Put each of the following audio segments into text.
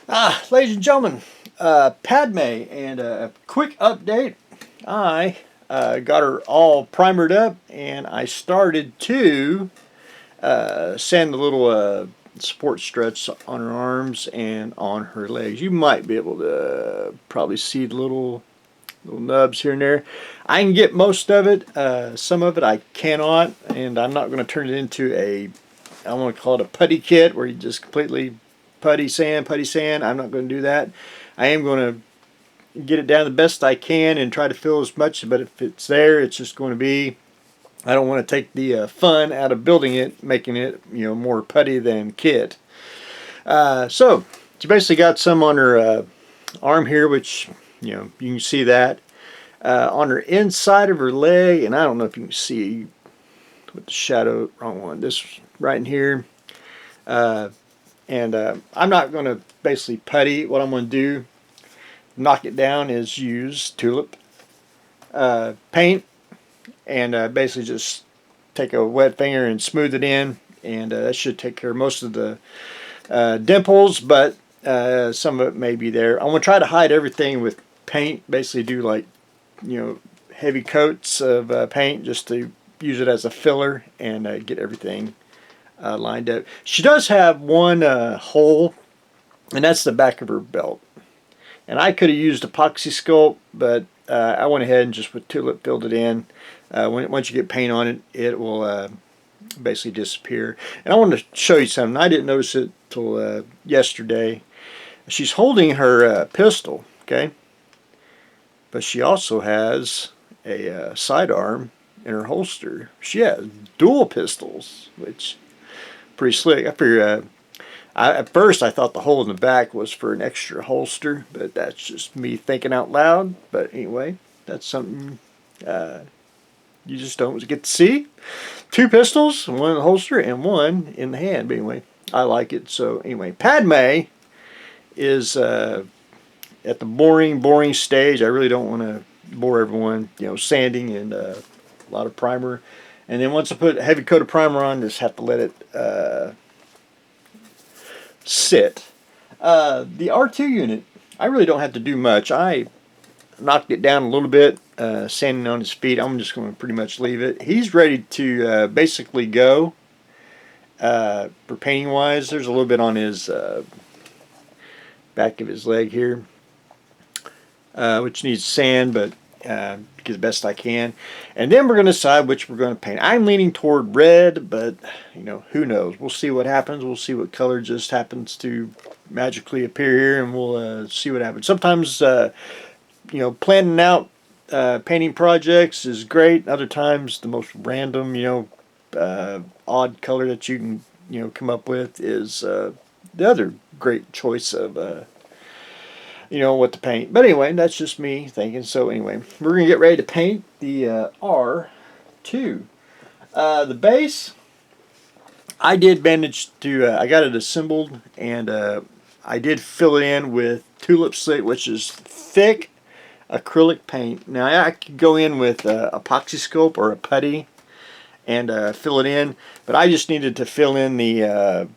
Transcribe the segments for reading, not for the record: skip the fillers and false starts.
Ladies and gentlemen, Padme, and a quick update. I got her all primered up, and I started to sand the little support struts on her arms and on her legs. You might be able to probably see the little nubs here and there. I can get most of it. Some of it I cannot, and I'm not going to turn it into I want to call it a putty kit where you just completely putty sand. I'm not going to do that. I am going to get it down the best I can and try to fill as much, but if it's there, it's just going to be, I don't want to take the fun out of building it, making it more putty than kit. So she basically got some on her arm here, which you can see that on her inside of her leg, and I don't know if you can see with the shadow, wrong one, this right in here. And I'm not going to basically putty. What I'm going to do, knock it down, is use tulip paint and basically just take a wet finger and smooth it in, and that should take care of most of the dimples, but some of it may be there. I'm going to try to hide everything with paint, basically do like heavy coats of paint just to use it as a filler and get everything lined up. She does have one hole, and that's the back of her belt. And I could have used epoxy sculpt, but I went ahead and just with tulip filled it in. Once you get paint on it, it will basically disappear. And I wanted to show you something. I didn't notice it till yesterday. She's holding her pistol, okay? But she also has a sidearm in her holster. She has dual pistols, which pretty slick. I figure, at first I thought the hole in the back was for an extra holster, but that's just me thinking out loud. But anyway, that's something you just don't get to see. Two pistols, one in the holster and one in the hand. But anyway, I like it. So anyway, Padme is at the boring stage. I really don't want to bore everyone, sanding and a lot of primer. And then once I put a heavy coat of primer on, just have to let it sit. The R2 unit, I really don't have to do much. I knocked it down a little bit, sanding on his feet. I'm just going to pretty much leave it. He's ready to basically go. For painting wise, there's a little bit on his back of his leg here, which needs sand, but as best I can. And then we're going to decide which we're going to paint. I'm leaning toward red, but who knows? We'll see what happens. We'll see what color just happens to magically appear here, and we'll see what happens. Sometimes planning out painting projects is great. Other times the most random odd color that you can come up with is the other great choice of what to paint. But anyway, that's just me thinking. So anyway, we're going to get ready to paint the R2. The base, I did manage to, I got it assembled, and I did fill it in with tulip slick, which is thick acrylic paint. Now I could go in with epoxy sculpt or a putty and fill it in, but I just needed to fill in the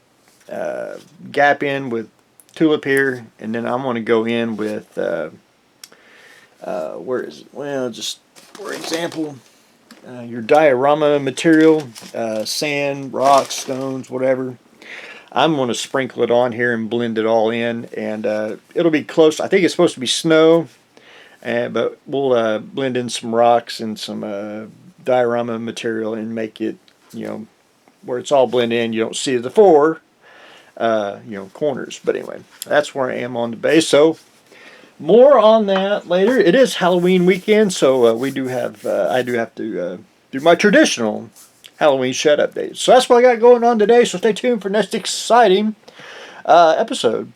gap in with tulip here, and then I'm going to go in with where is it? Well, just for example, your diorama material, sand, rocks, stones, whatever. I'm going to sprinkle it on here and blend it all in, and it'll be close. I think it's supposed to be snow, but we'll blend in some rocks and some diorama material and make it, where it's all blended in. You don't see the four corners. But anyway, that's where I am on the base. So more on that later. It is Halloween weekend, so we do have I do have to do my traditional Halloween shed updates. So that's what I got going on today. So stay tuned for next exciting episode.